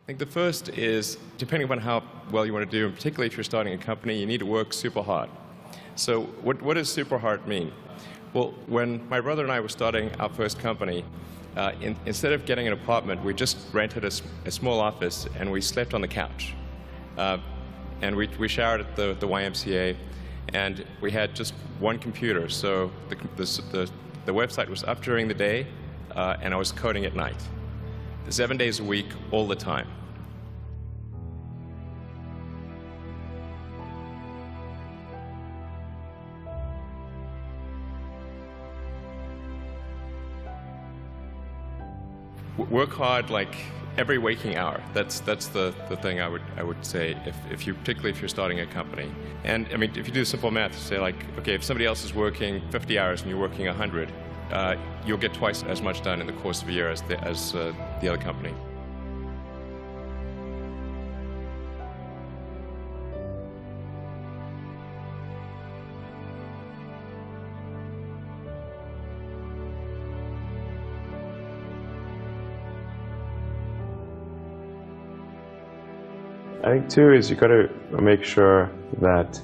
I think the first is, depending upon how well you want to do, and particularly if you're starting a company, you need to work super hard. So what does super hard mean? Well, when my brother and I were starting our first company, instead of getting an apartment, we just rented a small office and we slept on the couch. And we showered at the YMCA, and we had just one computer. So the website was up during the day, and I was coding at night. 7 days a week, all the time. Work hard like every waking hour. That's the thing I would say particularly if you're starting a company. And I mean, if you do simple math, say like, okay, if somebody else is working 50 hours and you're working 100, you'll get twice as much done in the course of a year as the other company. I think too is you got to make sure that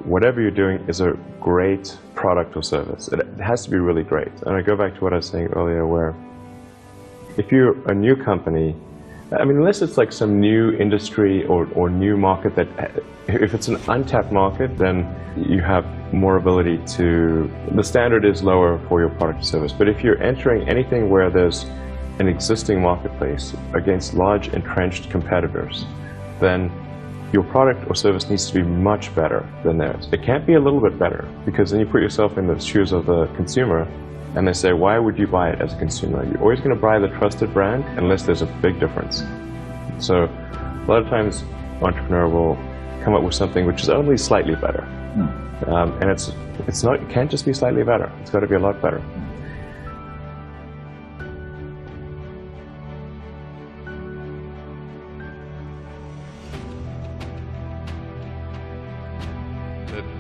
whatever you're doing is a great product or service. It has to be really great. And I go back to what I was saying earlier, where if you're a new company, I mean, unless it's like some new industry or new market if it's an untapped market, then you have more ability the standard is lower for your product or service. But if you're entering anything where there's an existing marketplace against large entrenched competitors, then your product or service needs to be much better than theirs. It can't be a little bit better, because then you put yourself in the shoes of the consumer and they say, why would you buy it as a consumer? You're always going to buy the trusted brand unless there's a big difference. So a lot of times entrepreneur will come up with something which is only slightly better. And it can't just be slightly better. It's got to be a lot better.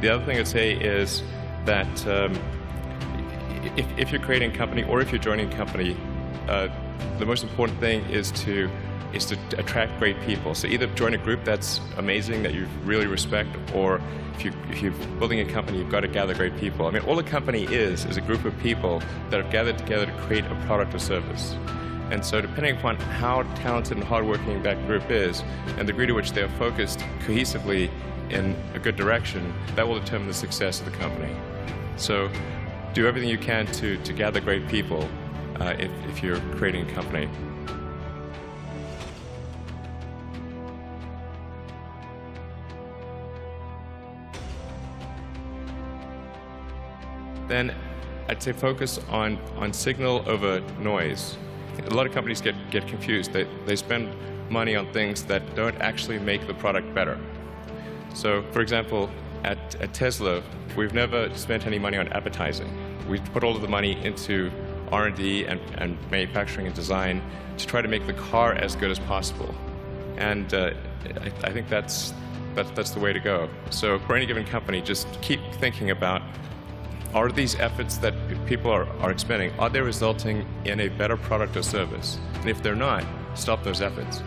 The other thing I'd say is that if you're creating a company or if you're joining a company, the most important thing is to attract great people. So either join a group that's amazing, that you really respect, or if you're building a company, you've got to gather great people. I mean, all a company is a group of people that have gathered together to create a product or service. And so depending upon how talented and hardworking that group is, and the degree to which they are focused cohesively in a good direction, that will determine the success of the company. So do everything you can to gather great people if you're creating a company. Then I'd say focus on signal over noise. A lot of companies get confused. They spend money on things that don't actually make the product better. So, for example, at Tesla, we've never spent any money on advertising. We put all of the money into R&D and manufacturing and design to try to make the car as good as possible. And I think that's the way to go. So for any given company, just keep thinking about, are these efforts that people are expending, are they resulting in a better product or service? And if they're not, stop those efforts.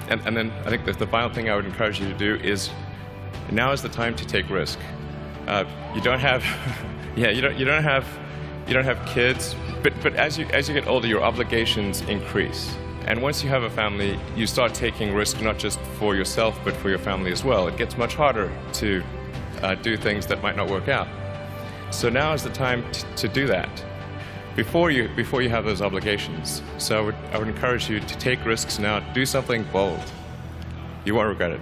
And then I think the final thing I would encourage you to do is, now is the time to take risk. You don't have, you don't have kids, but as you get older, your obligations increase. And once you have a family, you start taking risk not just for yourself, but for your family as well. It gets much harder to do things that might not work out. So now is the time to do that, before you have those obligations. So I would encourage you to take risks now. Do something bold. You won't regret it.